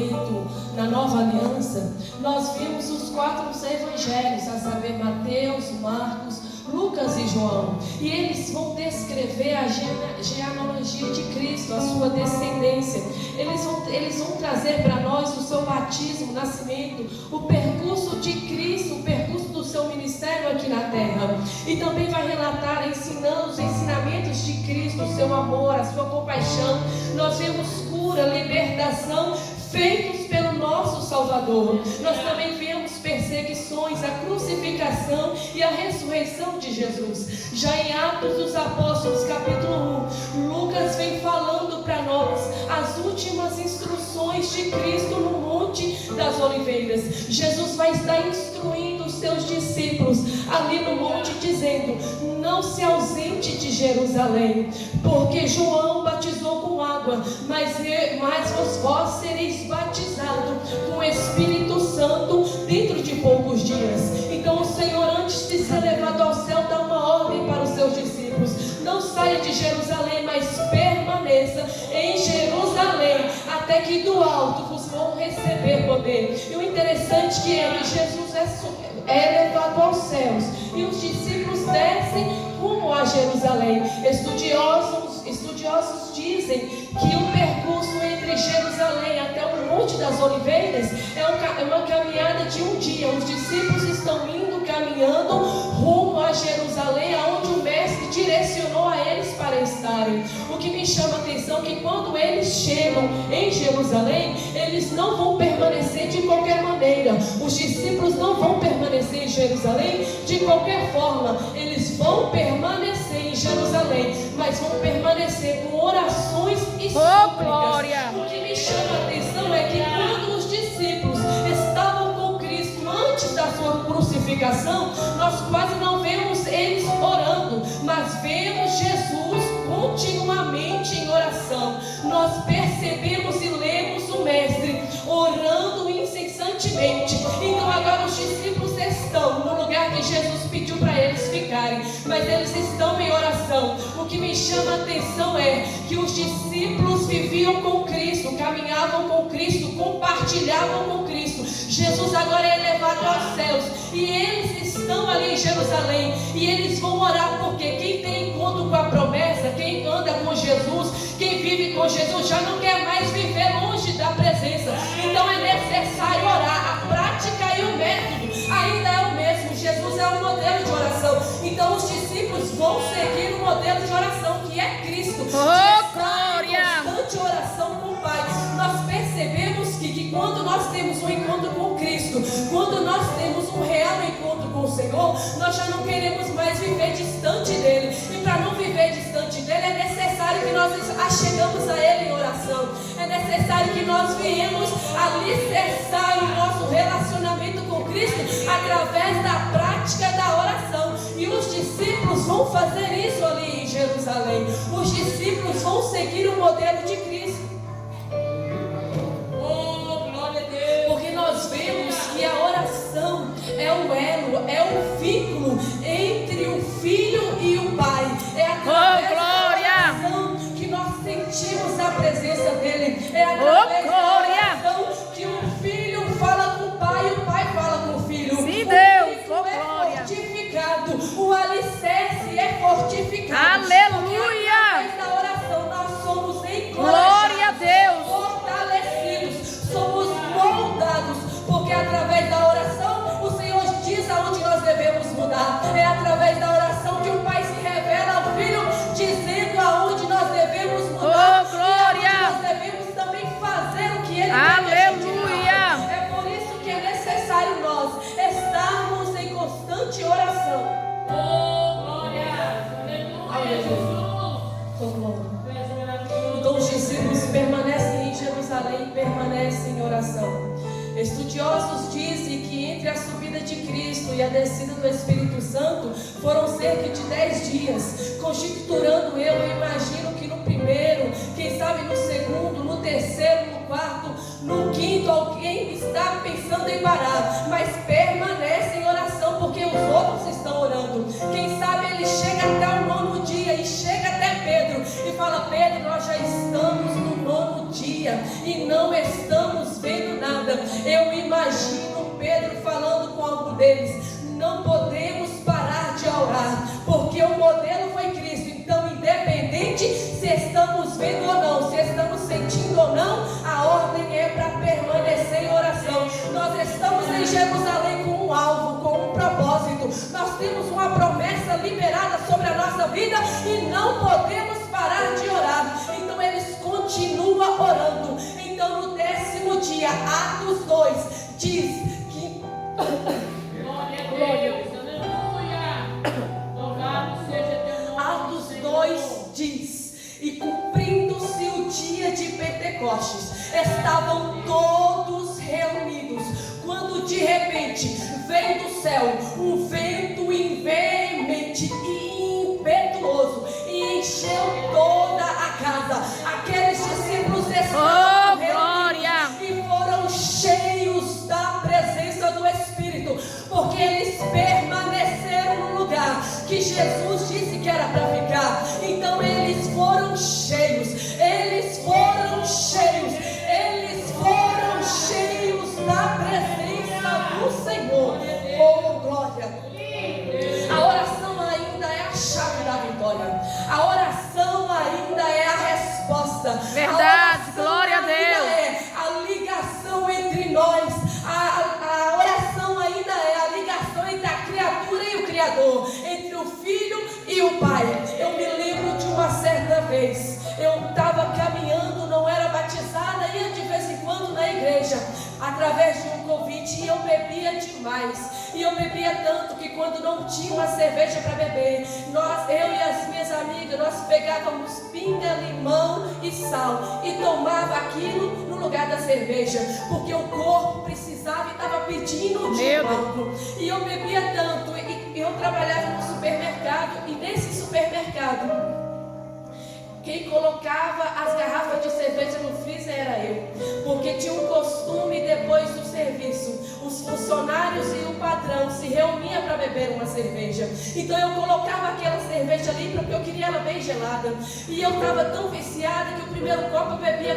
Testamento, na Nova Aliança, nós vimos os 4 evangelhos, a saber, Mateus, Marcos, Lucas e João, e eles vão descrever a genealogia de Cristo, a sua descendência. Eles vão trazer para nós o seu batismo, o nascimento, o percurso de Cristo, o percurso do seu ministério aqui na terra, e também vai relatar ensinando os ensinamentos de Cristo, o seu amor, a sua compaixão. Nós vemos cura, libertação feitos pelo nosso Salvador. Nós também vemos perseguições, a crucificação e a ressurreição de Jesus. Já em Atos dos Apóstolos, capítulo 1, Lucas vem falando para nós as últimas instruções de Cristo no Monte das Oliveiras. Jesus vai estar instruindo os seus discípulos ali no monte, dizendo: não se ausente de Jerusalém, porque João batizou com água, mas vós sereis batizados com o Espírito Santo dentro de poucos dias. Então o Senhor, antes de ser levado ao céu, dá uma ordem para os seus discípulos: não saia de Jerusalém, mas permaneça em Jerusalém, até que do alto vos vão receber poder. E o interessante que é que Jesus é levado aos céus e os discípulos descem rumo a Jerusalém. Estudiosos dizem que o percurso entre Jerusalém até o Monte das Oliveiras é uma caminhada de um dia. Os discípulos estão indo, caminhando rumo a Jerusalém, aonde o Mestre direcionou a eles para estarem. O que me chama a atenção é que quando eles chegam em Jerusalém, eles não vão permanecer de qualquer maneira. Os discípulos não vão permanecer em Jerusalém de qualquer forma. Eles vão permanecer em Jerusalém, mas vão permanecer com orações e súplicas. O que me chama a atenção é que quando os discípulos estavam com Cristo antes da sua crucificação, nós quase não vemos eles orando, mas vemos Jesus continuamente em oração. Nós percebemos e lemos o Mestre orando incessantemente. Então agora os discípulos estão no lugar que Jesus pediu para eles ficarem, mas eles estão em oração. O que me chama a atenção é que os discípulos viviam com Cristo, caminhavam com Cristo, compartilhavam com Cristo. Jesus agora é levado aos céus e eles estão ali em Jerusalém, e eles vão orar, porque quem tem encontro com a promessa, quem anda com Jesus, quem vive com Jesus, já não quer mais viver longe da presença. Então é necessário orar. A prática e o método ainda é o mesmo. Jesus é o modelo de oração. Então os discípulos vão seguir o modelo de oração, que é Cristo. Constante oração com o Pai. Nós percebemos que quando nós temos um encontro com Cristo, quando nós temos um real encontro com o Senhor, nós já não queremos mais viver distante dele. E para não viver distante dele, é necessário que nós achegamos a ele em oração. É necessário que nós viemos alicerçar o nosso relacionamento com Cristo através da prática da oração. E os discípulos vão fazer isso ali em Jerusalém. Os discípulos vão seguir o modelo de Cristo. Oh, glória a Deus! Porque nós vemos que a oração é o elo, é o vínculo entre o Filho e o Pai. É através da oração que nós sentimos a presença dele. É através da oração que o Filho fala com o Pai e o Pai fala com o Filho. Sim, Deus! É fortificado, o alicerce é fortificado. Aleluia! Através da oração nós somos encorajados, glória a Deus, fortalecidos, somos moldados, porque através da oração o Senhor diz aonde nós devemos mudar. É através da oração que o Pai se revela ao Filho, dizendo aonde nós devemos mudar. Oh, glória! E nós devemos também fazer o que Ele aleluia! quer. É por isso que é necessário nós estarmos em constante oração. Oh, glória! Aleluia! Oh, glória! Então os discípulos permanecem em Jerusalém e permanecem em oração. Estudiosos dizem que entre a subida de Cristo e a descida do Espírito Santo foram cerca de 10 dias. Conjecturando eu imagino que no primeiro, quem sabe no segundo, no terceiro, no quarto, no quinto, alguém está pensando em parar, mas permanece em oração, porque os outros estão orando. Quem sabe ele chega até o 9º dia e chega até Pedro e fala: Pedro, nós já estamos no 9º dia e não estamos vendo vida e não podemos parar de orar. Então eles continuam orando. Então no 10º dia, Atos 2 diz que Glória a Deus, aleluia. Louvado seja teu nome. Atos 2 diz: e cumprindo-se o dia de Pentecostes, estavam todos reunidos, quando de repente veio do céu um vento veemente e impetuoso e encheu toda a casa. Aqueles discípulos estavam reunidos e foram cheios da presença do Espírito, porque eles permaneceram no lugar que Jesus disse que era para ficar. Então eles foram cheios, eles foram cheios, eles foram cheios da presença do Senhor. Oh, glória! A oração ainda é a chave da vitória. A oração ainda é a resposta. Verdade, glória a Deus. É a ligação entre nós. A oração ainda é a ligação entre a criatura e o Criador, entre o Filho e o Pai. Eu me lembro de uma certa vez, eu estava caminhando, não era batizada, ia de vez em quando na igreja, através de um convite, e eu bebia demais. E eu bebia tanto que quando não tinha uma cerveja para beber, eu e as minhas amigas, nós pegávamos pinga, limão e sal e tomava aquilo no lugar da cerveja, porque o corpo precisava e estava pedindo de novo. E eu bebia tanto, e eu trabalhava no supermercado, e nesse supermercado, quem colocava as garrafas de cerveja no freezer era eu, porque tinha um costume depois do serviço, os funcionários e o patrão se reuniam para beber uma cerveja. Então eu colocava aquela cerveja ali porque eu queria ela bem gelada, e eu estava tão viciada que o primeiro copo eu bebia